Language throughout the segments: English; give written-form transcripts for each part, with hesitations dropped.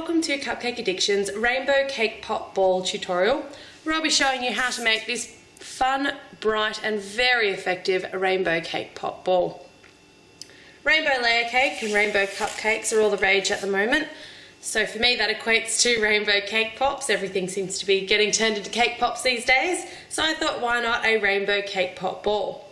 welcome to Cupcake Addiction's Rainbow Cake Pop Ball tutorial, where I'll be showing you how to make this fun, bright and very effective rainbow cake pop ball. Rainbow layer cake and rainbow cupcakes are all the rage at the moment, so for me that equates to rainbow cake pops. Everything seems to be getting turned into cake pops these days, so I thought why not a rainbow cake pop ball.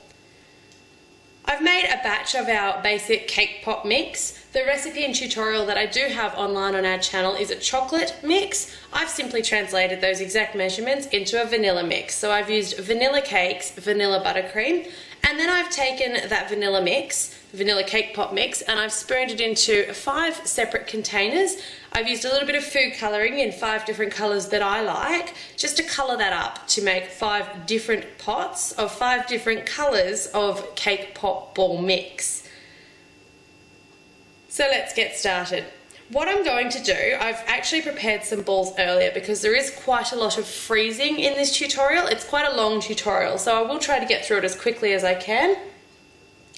I've made a batch of our basic cake pop mix. The recipe and tutorial that I do have online on our channel is a chocolate mix. I've simply translated those exact measurements into a vanilla mix. So I've used vanilla cakes, vanilla buttercream, and then I've taken that vanilla mix, vanilla cake pop mix, and I've spooned it into 5 separate containers. I've used a little bit of food colouring in 5 different colours that I like, just to colour that up to make 5 different pots of 5 different colours of cake pop ball mix. So let's get started. What I'm going to do, I've actually prepared some balls earlier because there is quite a lot of freezing in this tutorial. It's quite a long tutorial, so I will try to get through it as quickly as I can.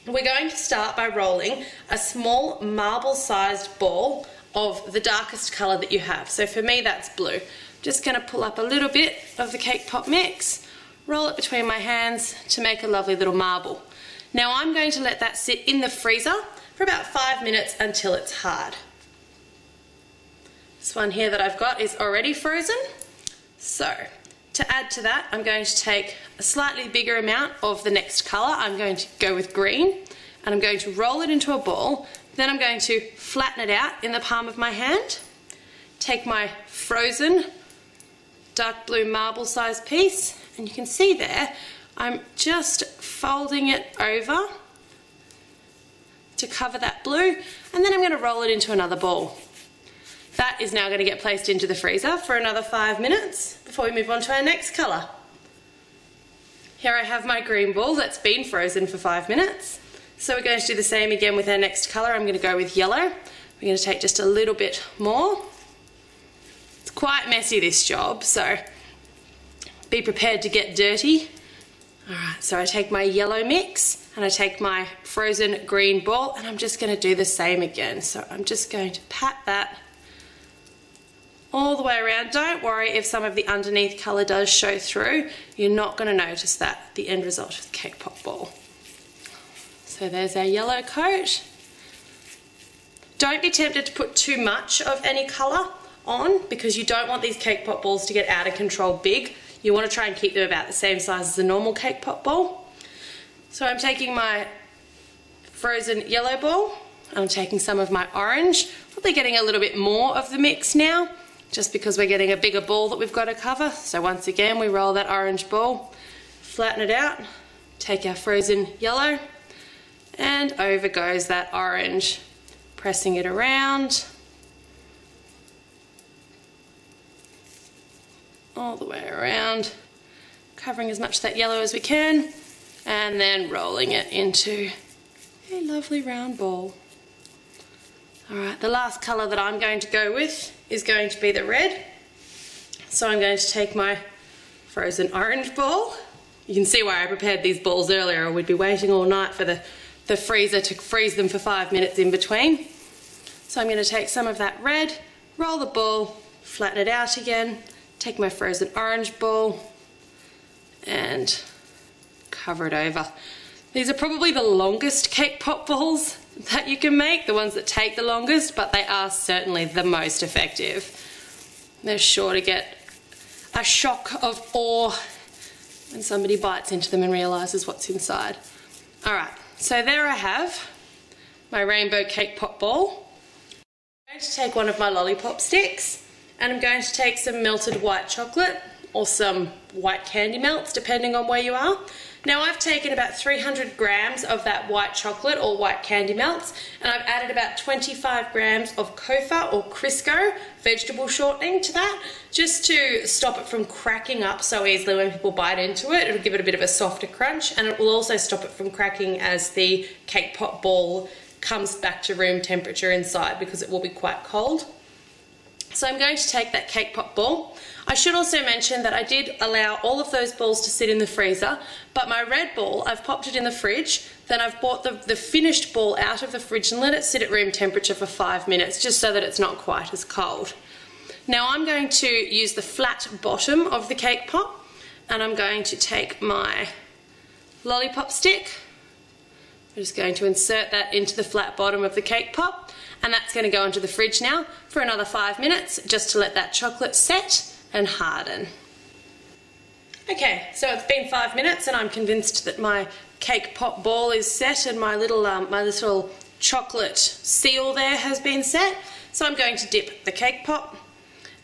We're going to start by rolling a small marble-sized ball of the darkest colour that you have. So for me that's blue. Just going to pull up a little bit of the cake pop mix, roll it between my hands to make a lovely little marble. Now I'm going to let that sit in the freezer for about 5 minutes until it's hard. This one here that I've got is already frozen. So to add to that, I'm going to take a slightly bigger amount of the next colour. I'm going to go with green, and I'm going to roll it into a ball. Then I'm going to flatten it out in the palm of my hand, take my frozen dark blue marble sized piece, and you can see there I'm just folding it over to cover that blue, and then I'm going to roll it into another ball. That is now going to get placed into the freezer for another 5 minutes before we move on to our next colour. Here I have my green ball that's been frozen for 5 minutes. So we're going to do the same again with our next colour. I'm going to go with yellow. We're going to take just a little bit more. It's quite messy, this job, so be prepared to get dirty. Alright, so I take my yellow mix and I take my frozen green ball, and I'm just going to do the same again. So I'm just going to pat that all the way around. Don't worry if some of the underneath colour does show through. You're not going to notice that at the end result of the cake pop ball. So there's our yellow coat. Don't be tempted to put too much of any colour on, because you don't want these cake pop balls to get out of control big. You want to try and keep them about the same size as a normal cake pop ball. So I'm taking my frozen yellow ball, I'm taking some of my orange, probably getting a little bit more of the mix now, just because we're getting a bigger ball that we've got to cover. So once again we roll that orange ball, flatten it out, take our frozen yellow, and over goes that orange, pressing it around all the way around, covering as much of that yellow as we can, and then rolling it into a lovely round ball. Alright, the last colour that I'm going to go with is going to be the red. So I'm going to take my frozen orange ball. You can see why I prepared these balls earlier, or we'd be waiting all night for the freezer to freeze them for 5 minutes in between. So I'm going to take some of that red, roll the ball, flatten it out again, take my frozen orange ball and cover it over. These are probably the longest cake pop balls that you can make, the ones that take the longest, but they are certainly the most effective. They're sure to get a shock of awe when somebody bites into them and realises what's inside. Alright, so there I have my rainbow cake pop ball. I'm going to take one of my Lollypop sticks, and I'm going to take some melted white chocolate or some white candy melts, depending on where you are. Now I've taken about 300 grams of that white chocolate or white candy melts, and I've added about 25 grams of Kofa or Crisco vegetable shortening to that, just to stop it from cracking up so easily when people bite into it. It'll give it a bit of a softer crunch, and it will also stop it from cracking as the cake pop ball comes back to room temperature inside, because it will be quite cold. So I'm going to take that cake pop ball. I should also mention that I did allow all of those balls to sit in the freezer, but my red ball, I've popped it in the fridge, then I've brought the finished ball out of the fridge and let it sit at room temperature for 5 minutes, just so that it's not quite as cold. Now I'm going to use the flat bottom of the cake pop, and I'm going to take my Lollypop stick. I'm just going to insert that into the flat bottom of the cake pop, and that's going to go into the fridge now for another 5 minutes just to let that chocolate set and harden. Okay, so it's been 5 minutes and I'm convinced that my cake pop ball is set and my little chocolate seal there has been set. So I'm going to dip the cake pop.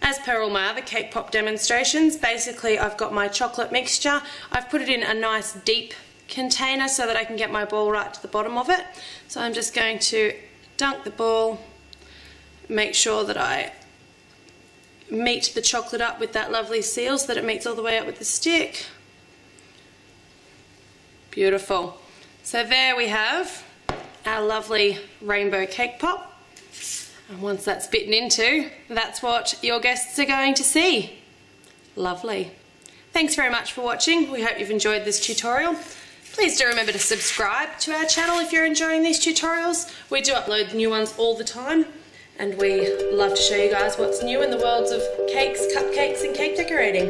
As per all my other cake pop demonstrations, basically I've got my chocolate mixture. I've put it in a nice deep container so that I can get my ball right to the bottom of it. So I'm just going to dunk the ball, make sure that I meet the chocolate up with that lovely seal so that it meets all the way up with the stick. Beautiful. So there we have our lovely rainbow cake pop. And once that's bitten into, that's what your guests are going to see. Lovely. Thanks very much for watching. We hope you've enjoyed this tutorial. Please do remember to subscribe to our channel if you're enjoying these tutorials. We do upload new ones all the time, and we love to show you guys what's new in the worlds of cakes, cupcakes and cake decorating.